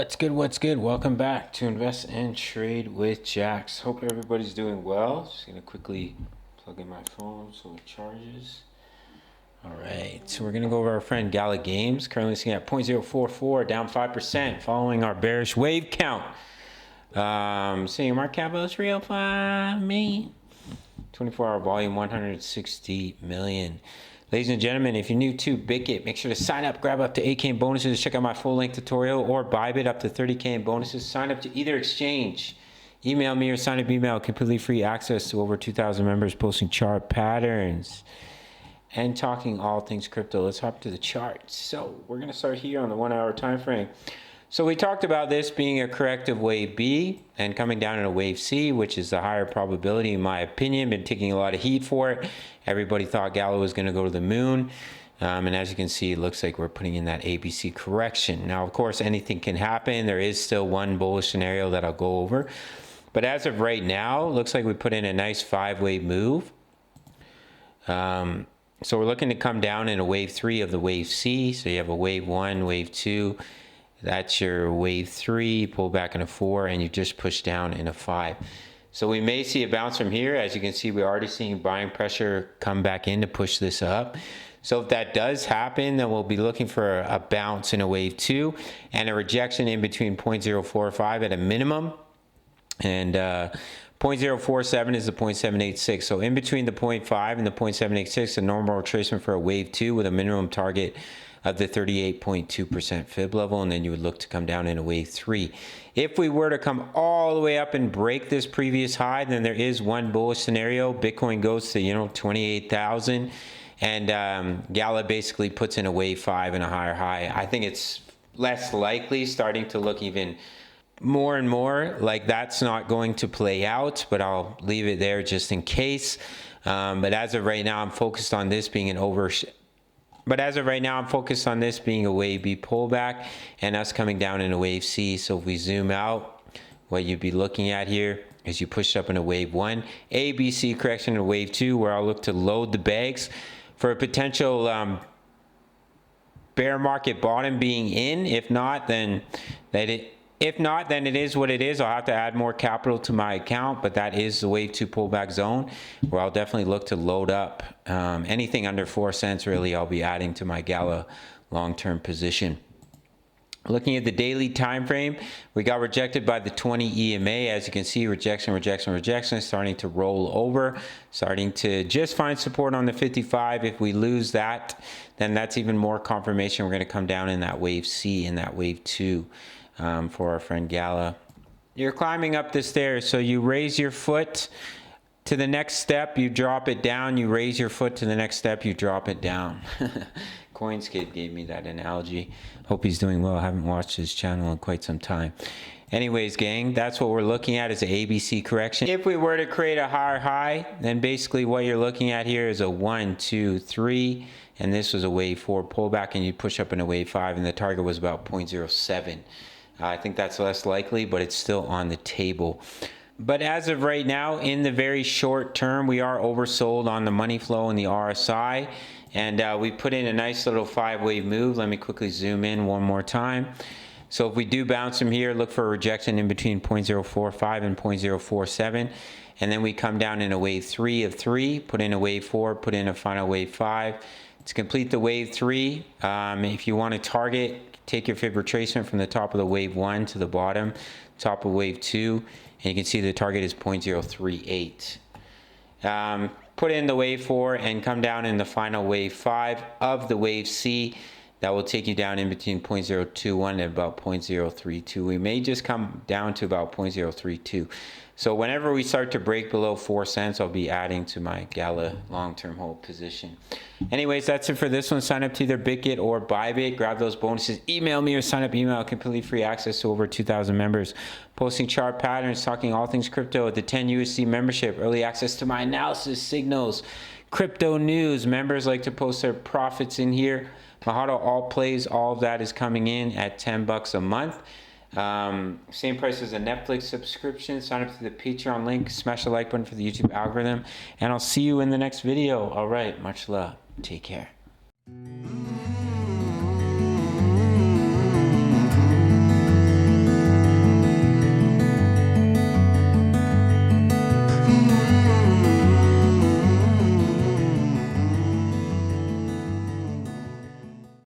What's good? What's good? Welcome back to Invest and Trade with Jax. Hope everybody's doing well. Just gonna quickly plug in my phone so it charges. All right, so we're gonna go over our friend Gala Games. Currently sitting at 0.044, down 5%, following our bearish wave count. Seeing market cap is 305 million. 24-hour volume 160 million. Ladies and gentlemen, if you're new to Bitkit, make sure to sign up, grab up to 8K in bonuses, check out my full-length tutorial, or Bybit up to 30K in bonuses. Sign up to either exchange. Email me or sign up email, completely free access to over 2,000 members posting chart patterns and talking all things crypto. Let's hop to the charts. So we're going to start here on the 1 hour time frame. So we talked about this being a corrective wave B and coming down in a wave C, which is the higher probability in my opinion. Been taking a lot of heat for it. Everybody thought Gala was going to go to the moon. And as you can see, it looks like we're putting in that ABC correction. Now, of course, anything can happen. There is still one bullish scenario that I'll go over. But as of right now, it looks like we put in a nice 5-wave move. So we're looking to come down in a wave 3 of the wave C. So you have a wave 1, wave 2. That's your wave 3, pull back in a 4, and you just push down in a 5. So we may see a bounce from here. As you can see, we're already seeing buying pressure come back in to push this up. So if that does happen, then we'll be looking for a bounce in a wave 2 and a rejection in between 0.045 at a minimum. And 0.047 is the 0.786. So in between the 0.5 and the 0.786, a normal retracement for a wave 2 with a minimum target of the 38.2% fib level, and then you would look to come down in a wave 3. If we were to come all the way up and break this previous high, then there is one bullish scenario. Bitcoin goes to 28,000, and Gala basically puts in a wave 5 and a higher high. I think it's less likely, starting to look even more and more like that's not going to play out, but I'll leave it there just in case. But as of right now, I'm focused on this being a wave B pullback and us coming down in a wave C. So if we zoom out, what you'd be looking at here is you push up in a wave 1, ABC correction in a wave 2, where I'll look to load the bags for a potential bear market bottom being in. If not, then it is what it is. I'll have to add more capital to my account, but that is the wave 2 pullback zone where I'll definitely look to load up anything under 4 cents. Really, I'll be adding to my Gala long-term position. Looking at the daily time frame, we got rejected by the 20 EMA. As you can see, rejection, starting to roll over, starting to just find support on the 55. If we lose that, then that's even more confirmation we're going to come down in that wave C, in that wave 2. For our friend Gala. You're climbing up the stairs, so you raise your foot to the next step, you drop it down, you raise your foot to the next step, you drop it down. Coinskid gave me that analogy. Hope he's doing well. I haven't watched his channel in quite some time. Anyways, gang, that's what we're looking at is an ABC correction. If we were to create a higher high, then basically what you're looking at here is a 1, 2, 3, and this was a wave 4 pullback, and you push up in a wave 5, and the target was about 0.07. I think that's less likely, but it's still on the table. But as of right now, in the very short term, we are oversold on the money flow and the RSI. And we put in a nice little 5-wave move. Let me quickly zoom in one more time. So if we do bounce from here, look for a rejection in between 0.045 and 0.047. And then we come down in a wave 3 of 3, put in a wave 4, put in a final wave 5. To complete the wave 3, if you want to target, take your fib retracement from the top of the wave 1 to the bottom, top of wave 2, and you can see the target is 0.038. Put in the wave 4 and come down in the final wave 5 of the wave C. That will take you down in between 0.021 and about 0.032. We may just come down to about 0.032. So whenever we start to break below 4 cents, I'll be adding to my Gala long-term hold position. Anyways, that's it for this one. Sign up to either Bitkit or Bybit. Grab those bonuses. Email me or sign up email. Completely free access to over 2,000 members. Posting chart patterns, talking all things crypto at the 10 USD membership. Early access to my analysis, signals, crypto news. Members like to post their profits in here. Mahado all plays, all of that is coming in at $10 a month. Same price as a Netflix subscription. Sign up to the Patreon link, smash the like button for the YouTube algorithm, and I'll see you in the next video. All right, much love. Take care.